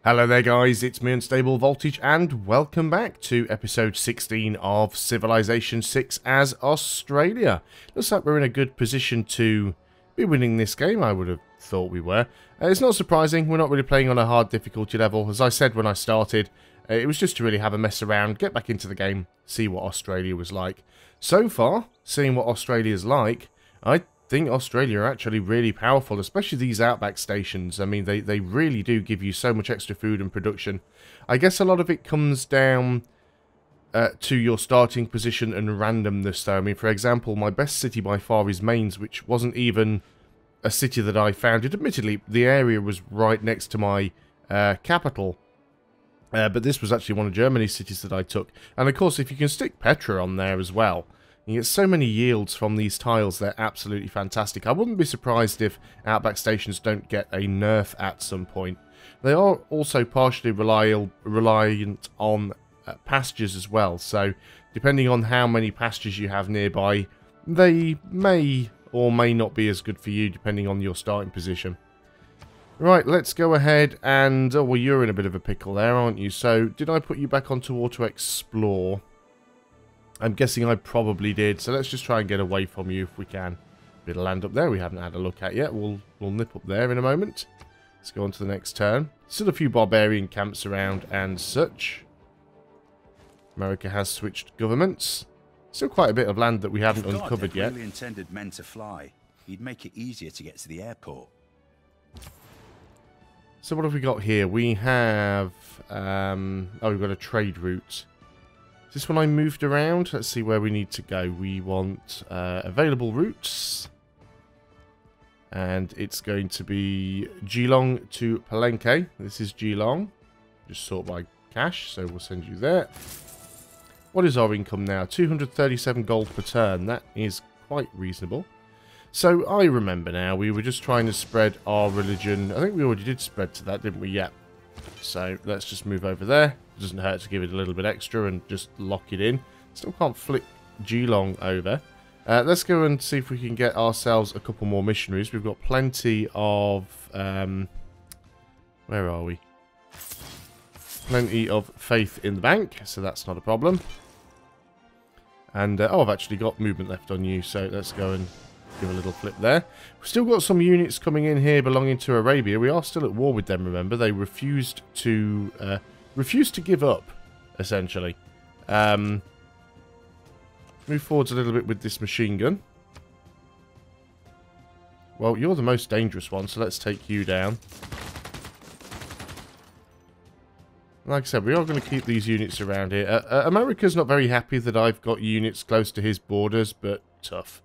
Hello there guys, it's me Unstable Voltage and welcome back to episode 16 of Civilization 6 as Australia. Looks like we're in a good position to be winning this game, I would have thought we were. It's not surprising, we're not really playing on a hard difficulty level. As I said when I started, it was just to really have a mess around, get back into the game, see what Australia was like. So far, seeing what Australia's like, I think Australia are actually really powerful, especially these outback stations. I mean, they really do give you so much extra food and production. I guess a lot of it comes down to your starting position and randomness, though. I mean, for example, my best city by far is Mainz, which wasn't even a city that I founded. Admittedly, the area was right next to my capital. But this was actually one of Germany's cities that I took. And of course, if you can stick Petra on there as well, you get so many yields from these tiles, they're absolutely fantastic. I wouldn't be surprised if outback stations don't get a nerf at some point. They are also partially reliant on pastures as well, so depending on how many pastures you have nearby, they may or may not be as good for you depending on your starting position. Right, let's go ahead and... oh, well, you're in a bit of a pickle there, aren't you? So, did I put you back onto auto explore? I'm guessing I probably did, so let's just try and get away from you if we can. Bit of land up there we haven't had a look at yet. We'll nip up there in a moment. Let's go on to the next turn. Still a few barbarian camps around and such. America has switched governments. Still quite a bit of land that we haven't uncovered yet. Really intended men to fly. He'd make it easier to get to the airport. So what have we got here? We have... oh, we've got a trade route. Is this one I moved around? Let's see where we need to go. We want available routes. And it's going to be Geelong to Palenque. This is Geelong. Just sort by cash, so we'll send you there. What is our income now? 237 gold per turn. That is quite reasonable. So I remember now, we were just trying to spread our religion. I think we already did spread to that, didn't we? Yeah. So let's just move over there. It doesn't hurt to give it a little bit extra and just lock it in. Still can't flick Geelong over. Let's go and see if we can get ourselves a couple more missionaries. We've got plenty of... where are we? Plenty of faith in the bank, so that's not a problem. And, oh, I've actually got movement left on you, so let's go and give a little flip there. We've still got some units coming in here belonging to Arabia. We are still at war with them, remember. They refused to give up, essentially. Move forwards a little bit with this machine gun. Well, you're the most dangerous one, so let's take you down. Like I said, we are going to keep these units around here. America's not very happy that I've got units close to his borders, but tough.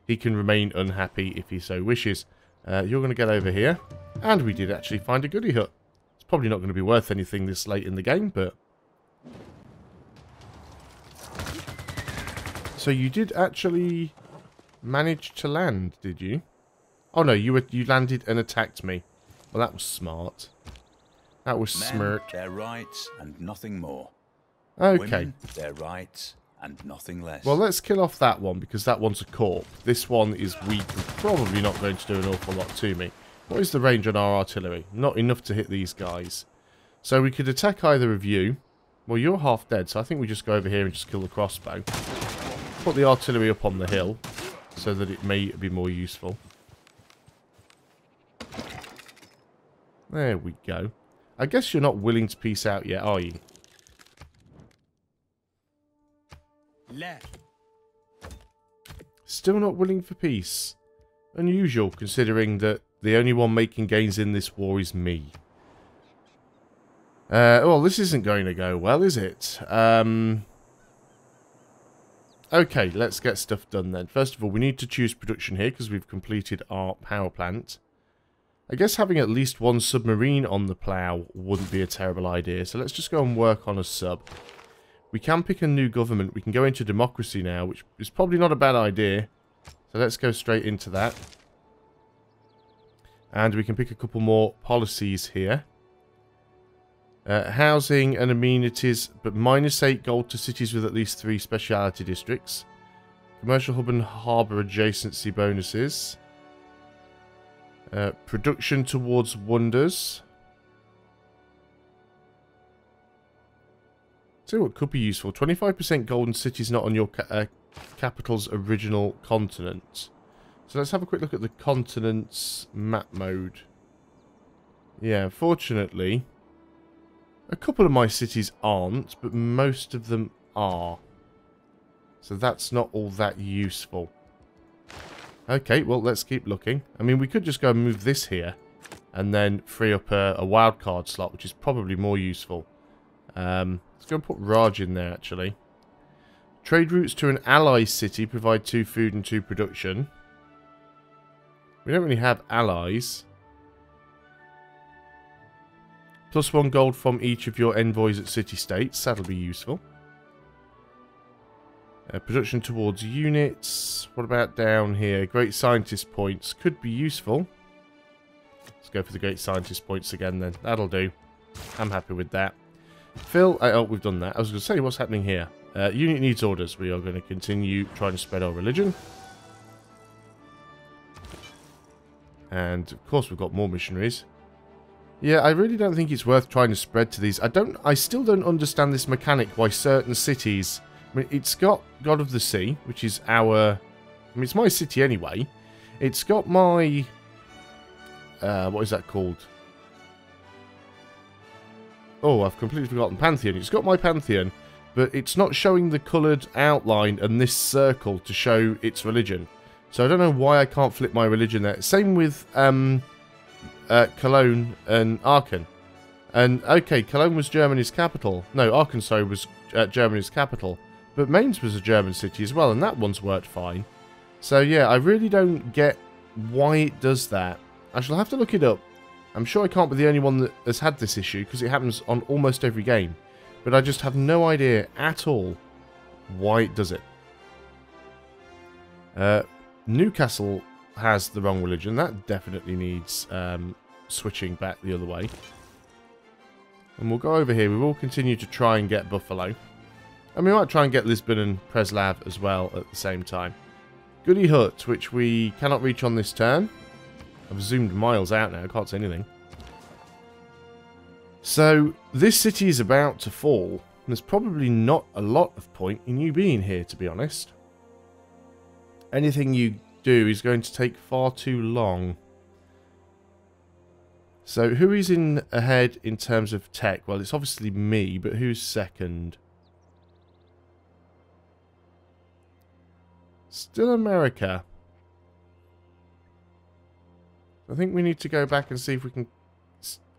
He can remain unhappy if he so wishes. You're going to get over here. And we did actually find a goodie hut. It's probably not going to be worth anything this late in the game, but... so you did actually manage to land, did you? Oh no, you landed and attacked me. Well, that was smart. That was smart. Their rights and nothing more. Okay. Women, their rights and nothing less. Well, let's kill off that one, because that one's a corp. This one is weak and probably not going to do an awful lot to me. What is the range on our artillery? Not enough to hit these guys. So we could attack either of you. Well, you're half dead, so I think we just go over here and just kill the crossbow. Put the artillery up on the hill, so that it may be more useful. There we go. I guess you're not willing to peace out yet, are you? Still not willing for peace. Unusual, considering that the only one making gains in this war is me. Well, this isn't going to go well, is it? Okay, let's get stuff done then. First of all, we need to choose production here, because we've completed our power plant. I guess having at least one submarine on the plough wouldn't be a terrible idea, so let's just go and work on a sub. We can pick a new government. We can go into democracy now, which is probably not a bad idea. So let's go straight into that. And we can pick a couple more policies here. Housing and amenities, but -8 gold to cities with at least 3 speciality districts. Commercial hub and harbour adjacency bonuses. Production towards wonders. See what could be useful. 25% golden cities not on your capital's original continent. So let's have a quick look at the continent's map mode. Yeah, unfortunately, a couple of my cities aren't, but most of them are. So that's not all that useful. Okay, well, let's keep looking. I mean, we could just go and move this here and then free up a wildcard slot, which is probably more useful. Let's go and put Raj in there, actually. Trade routes to an ally city provide 2 food and 2 production. We don't really have allies. +1 gold from each of your envoys at city-states. That'll be useful. Production towards units. What about down here? Great scientist points. Could be useful. Let's go for the great scientist points again then. That'll do. I'm happy with that. Phil, oh, we've done that. I was going to say, what's happening here? Unit needs orders. We are going to continue trying to spread our religion. And, of course, we've got more missionaries. Yeah, I really don't think it's worth trying to spread to these. I still don't understand this mechanic why certain cities... I mean, it's got God of the Sea, which is our... I mean, it's my city anyway. It's got my... what is that called? Oh, I've completely forgotten. Pantheon. It's got my Pantheon, but it's not showing the coloured outline and this circle to show its religion. So I don't know why I can't flip my religion there. Same with Cologne and Aachen. And, okay, Cologne was Germany's capital. No, Aachen, sorry, was Germany's capital. But Mainz was a German city as well, and that one's worked fine. So, yeah, I really don't get why it does that. I shall have to look it up. I'm sure I can't be the only one that has had this issue, because it happens on almost every game. But I just have no idea at all why it does it. Newcastle has the wrong religion. That definitely needs switching back the other way. And we'll go over here. We will continue to try and get Buffalo. And we might try and get Lisbon and Preslav as well at the same time. Goody Hut, which we cannot reach on this turn. I've zoomed miles out now. I can't see anything. So, this city is about to fall. There's probably not a lot of point in you being here, to be honest. Anything you do is going to take far too long. So, who is in ahead in terms of tech? Well, it's obviously me, but who's second? Still America. I think we need to go back and see if we can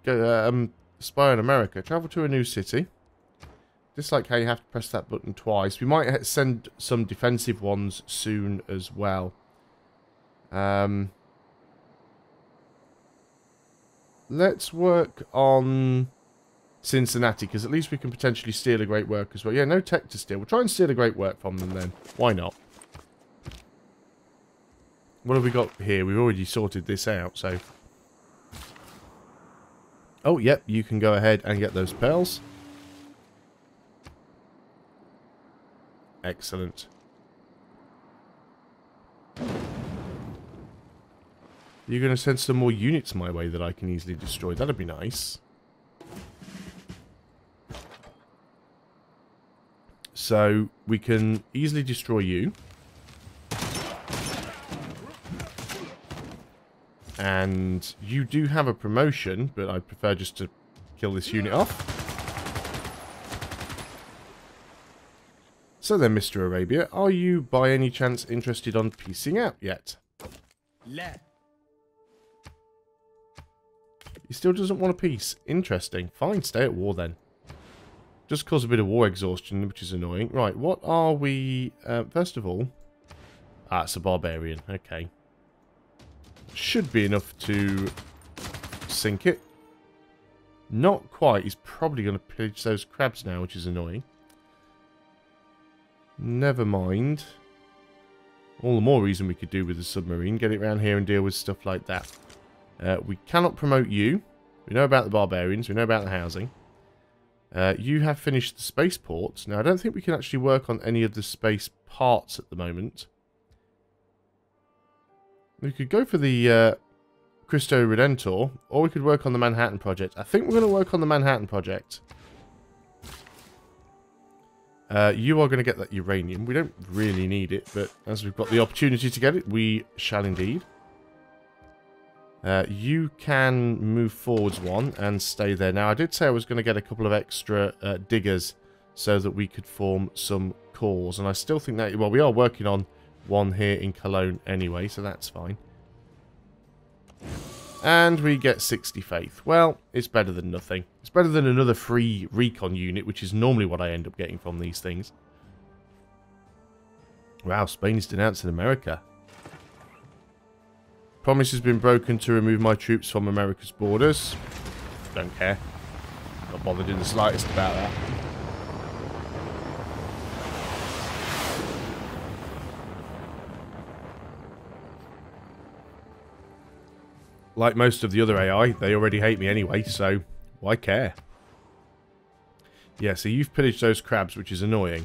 go spy on America. Travel to a new city. Just like how you have to press that button twice. We might send some defensive ones soon as well. Let's work on Cincinnati, because at least we can potentially steal a great work as well. Yeah, no tech to steal. We'll try and steal a great work from them then. Why not? What have we got here? We've already sorted this out, so... Oh, yep, you can go ahead and get those pearls. Excellent. You're going to send some more units my way that I can easily destroy. That'd be nice. So, we can easily destroy you. And you do have a promotion, but I prefer just to kill this unit off. So then, Mr. Arabia, are you by any chance interested on piecing out yet? He still doesn't want a peace. Interesting. Fine, stay at war then. Just cause a bit of war exhaustion, which is annoying. Right, what are we... first of all... Ah, it's a barbarian. Okay. Should be enough to sink it. Not quite. He's probably going to pillage those crabs now, which is annoying. Never mind. All the more reason we could do with the submarine. Get it around here and deal with stuff like that. We cannot promote you. We know about the barbarians. We know about the housing. You have finished the spaceports. Now, I don't think we can actually work on any of the space parts at the moment. We could go for the Cristo Redentor, or we could work on the Manhattan Project. I think we're going to work on the Manhattan Project. You are going to get that uranium. We don't really need it, but as we've got the opportunity to get it, we shall indeed. You can move forwards one and stay there. Now, I did say I was going to get a couple of extra diggers so that we could form some cores. And I still think that... Well, we are working on one here in Cologne anyway, so that's fine. And we get 60 faith. Well, it's better than nothing. It's better than another free recon unit, which is normally what I end up getting from these things. Wow, Spain's denouncing America. Promise has been broken to remove my troops from America's borders. Don't care. Not bothered in the slightest about that. Like most of the other AI, they already hate me anyway, so why care? Yeah, so you've pillaged those crabs, which is annoying.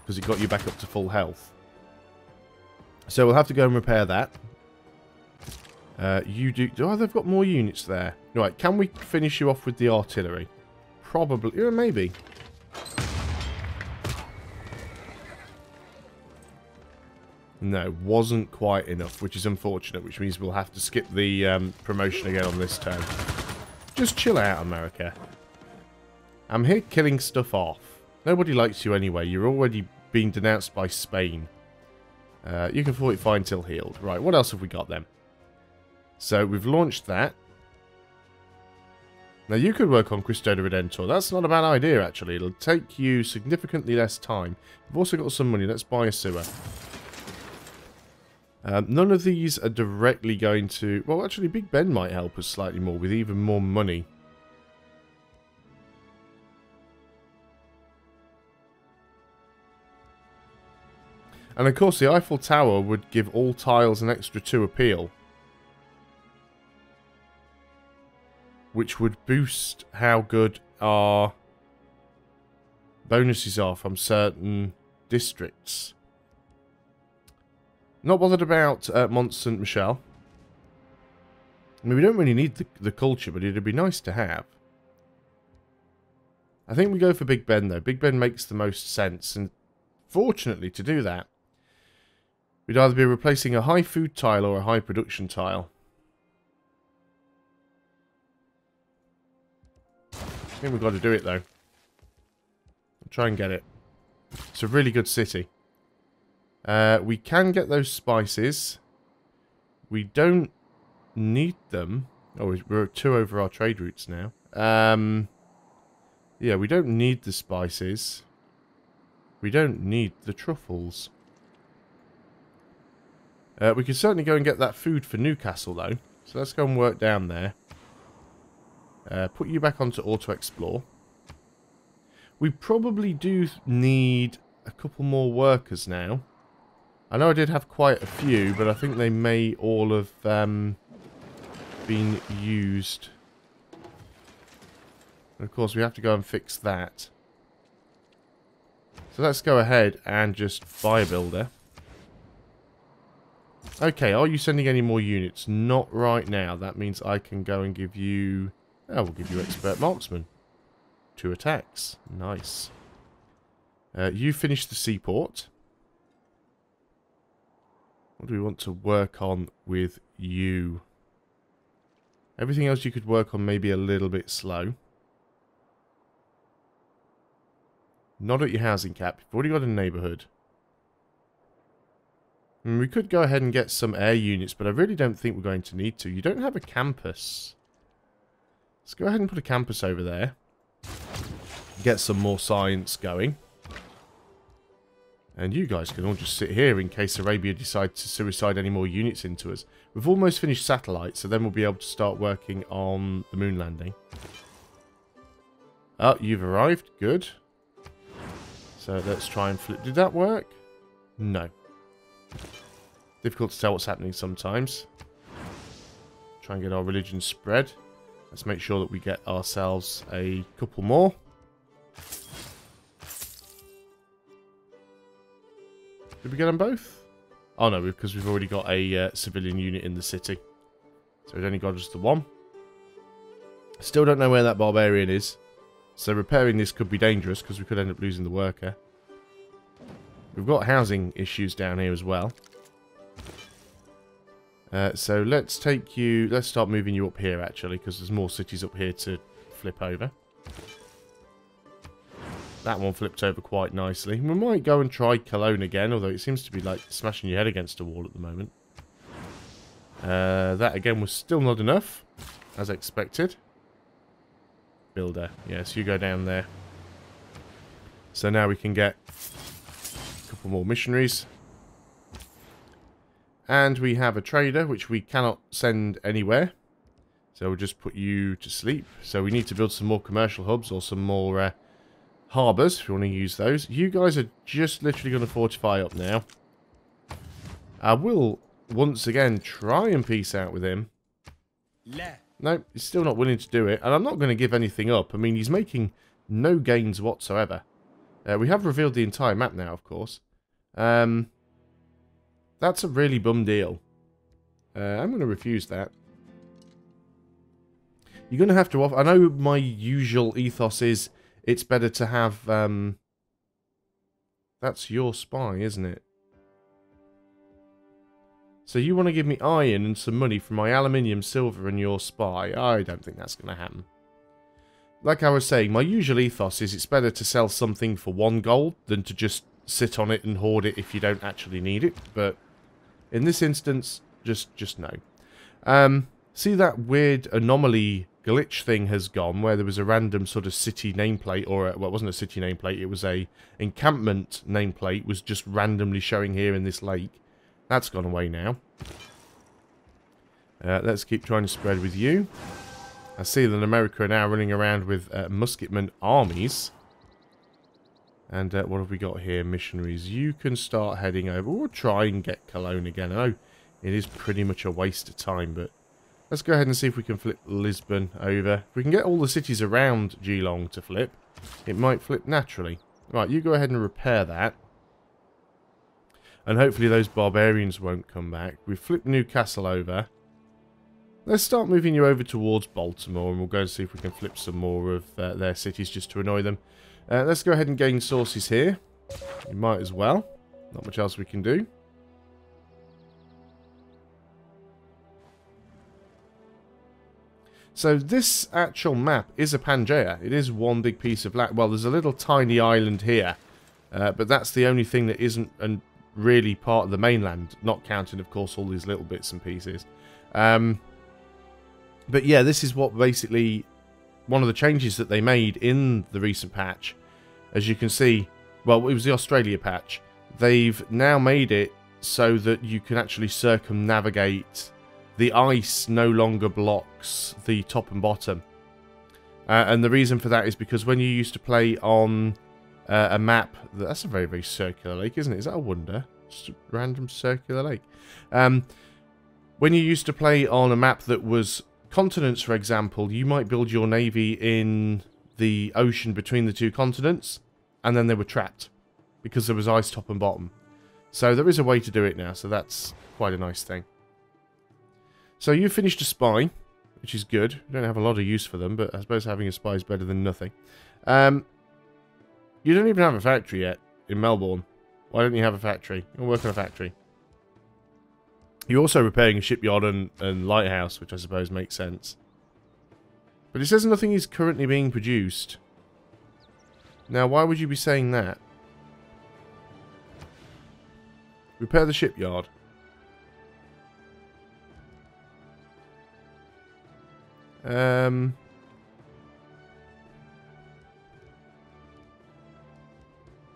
Because it got you back up to full health. So we'll have to go and repair that. You do... Oh, they've got more units there. Right, can we finish you off with the artillery? Probably. Yeah, maybe. No, wasn't quite enough, which is unfortunate, which means we'll have to skip the promotion again on this turn. Just chill out, America. I'm here killing stuff off. Nobody likes you anyway. You're already being denounced by Spain. You can fortify until healed. Right, what else have we got then? So, we've launched that. Now, you could work on Custodio Redentor. That's not a bad idea, actually. It'll take you significantly less time. We've also got some money. Let's buy a sewer. None of these are directly going to... Well, actually, Big Ben might help us slightly more with even more money. And, of course, the Eiffel Tower would give all tiles an extra 2 appeal. Which would boost how good our bonuses are from certain districts. Not bothered about Mont Saint Michel. I mean, we don't really need the culture, but it'd be nice to have. I think we go for Big Ben, though. Big Ben makes the most sense, and fortunately, to do that, we'd either be replacing a high food tile or a high production tile. I think we've got to do it, though. I'll try and get it. It's a really good city. We can get those spices. We don't need them. Oh, we're 2 over our trade routes now. Yeah, we don't need the spices. We don't need the truffles. We can certainly go and get that food for Newcastle, though. So let's go and work down there. Put you back onto auto-explore. We probably do need a couple more workers now. I know I did have quite a few, but I think they may all have been used. And of course, we have to go and fix that. So let's go ahead and just buy a builder. Okay, are you sending any more units? Not right now. That means I can go and give you... Oh, we'll give you expert marksman. 2 attacks. Nice. You finished the seaport. What do we want to work on with you? Everything else you could work on maybe a little bit slow. Not at your housing cap. You've already got a neighbourhood. We could go ahead and get some air units, but I really don't think we're going to need to. You don't have a campus. Let's go ahead and put a campus over there. Get some more science going. And you guys can all just sit here in case Arabia decides to suicide any more units into us. We've almost finished satellites, so then we'll be able to start working on the moon landing. Oh, you've arrived. Good. So let's try and flip. Did that work? No. Difficult to tell what's happening sometimes. Try and get our religion spread. Let's make sure that we get ourselves a couple more. Did we get them both? Oh no, because we've already got a civilian unit in the city. So we've only got just the one. Still don't know where that barbarian is. So repairing this could be dangerous because we could end up losing the worker. We've got housing issues down here as well. So let's start moving you up here actually, because there's more cities up here to flip over. That one flipped over quite nicely. We might go and try Cologne again, although it seems to be like smashing your head against a wall at the moment. That again was still not enough, as expected. Builder, yes, you go down there. So now we can get a couple more missionaries. And we have a trader, which we cannot send anywhere. So we'll just put you to sleep. So we need to build some more commercial hubs or some more harbours, if you want to use those. You guys are just literally going to fortify up now. I will, once again, try and peace out with him. No, he's still not willing to do it. And I'm not going to give anything up. I mean, he's making no gains whatsoever. We have revealed the entire map now, of course. That's a really bum deal. I'm going to refuse that. You're going to have to offer... I know my usual ethos is it's better to have... That's your spy, isn't it? So you want to give me iron and some money for my aluminium, silver, and your spy. I don't think that's going to happen. Like I was saying, my usual ethos is it's better to sell something for 1 gold than to just sit on it and hoard it if you don't actually need it. But in this instance, just no. See that weird anomaly glitch thing has gone, where there was a random sort of city nameplate, or well, it wasn't a city nameplate, it was a encampment nameplate, was just randomly showing here in this lake. That's gone away now. Let's keep trying to spread with you. I see that America are now running around with musketmen armies. And what have we got here? Missionaries. You can start heading over. We'll try and get Cologne again. I know it is pretty much a waste of time, but let's go ahead and see if we can flip Lisbon over. If we can get all the cities around Geelong to flip, it might flip naturally. Right, you go ahead and repair that. And hopefully those barbarians won't come back. We've flipped Newcastle over. Let's start moving you over towards Baltimore, and we'll go and see if we can flip some more of their cities just to annoy them. Let's go ahead and gain sources here. We might as well. Not much else we can do. So this actual map is a Pangaea. It is one big piece of land. Well, there's a little tiny island here, but that's the only thing that isn't really part of the mainland, not counting, of course, all these little bits and pieces. But yeah, this is what basically one of the changes that they made in the recent patch. As you can see, well, it was the Australia patch. They've now made it so that you can actually circumnavigate. The ice no longer blocks the top and bottom. And the reason for that is because when you used to play on a map... That's a very, very circular lake, isn't it? Is that a wonder? Just a random circular lake. When you used to play on a map that was continents, for example, you might build your navy in the ocean between the 2 continents, and then they were trapped because there was ice top and bottom. So there is a way to do it now, so that's quite a nice thing. So you finished a spy, which is good. You don't have a lot of use for them, but I suppose having a spy is better than nothing. You don't even have a factory yet in Melbourne. Why don't you have a factory? You'll work on a factory. You're also repairing a shipyard and lighthouse, which I suppose makes sense. But it says nothing is currently being produced. Now, why would you be saying that? Repair the shipyard.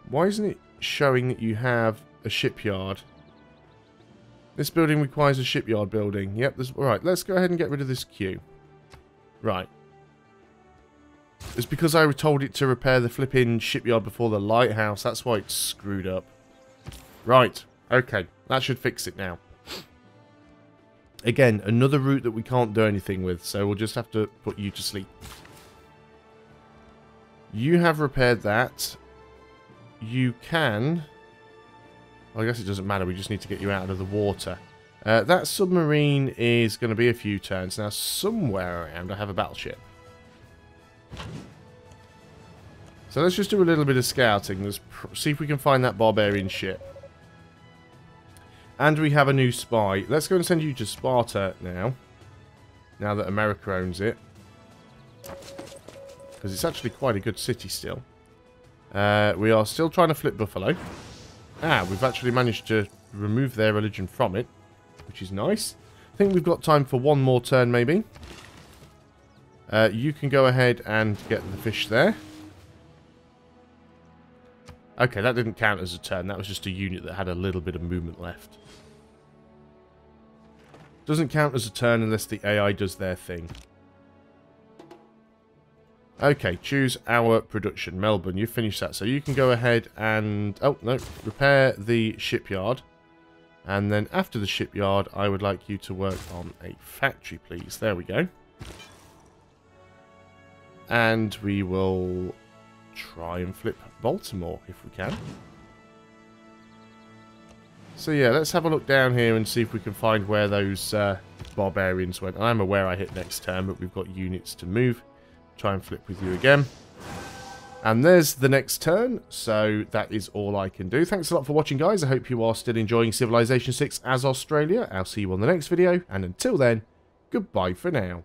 Why isn't it showing that you have a shipyard? This building requires a shipyard building. Yep, alright, let's go ahead and get rid of this queue. Right. It's because I told it to repair the flipping shipyard before the lighthouse. That's why it's screwed up. Right. Okay. That should fix it now. Again, another route that we can't do anything with, so we'll just have to put you to sleep. You have repaired that. You can... Well, I guess it doesn't matter, we just need to get you out of the water. That submarine is going to be a few turns. Now, somewhere around I have a battleship. So let's just do a little bit of scouting. Let's see if we can find that barbarian ship. And we have a new spy. Let's go and send you to Sparta now. Now that America owns it. Because it's actually quite a good city still. We are still trying to flip Buffalo. We've actually managed to remove their religion from it. Which is nice. I think we've got time for one more turn maybe. You can go ahead and get the fish there. Okay, that didn't count as a turn. That was just a unit that had a little bit of movement left. Doesn't count as a turn unless the AI does their thing. Okay, choose our production. Melbourne, you finished that. So you can go ahead and... Oh, no. Repair the shipyard. And then after the shipyard, I would like you to work on a factory, please. There we go. And we will try and flip Baltimore if we can. So yeah, let's have a look down here and see if we can find where those barbarians went. I'm aware I hit next turn, but we've got units to move. Try and flip with you again. And there's the next turn, so that is all I can do. Thanks a lot for watching, guys. I hope you are still enjoying Civilization 6 as Australia. I'll see you on the next video, and until then, goodbye for now.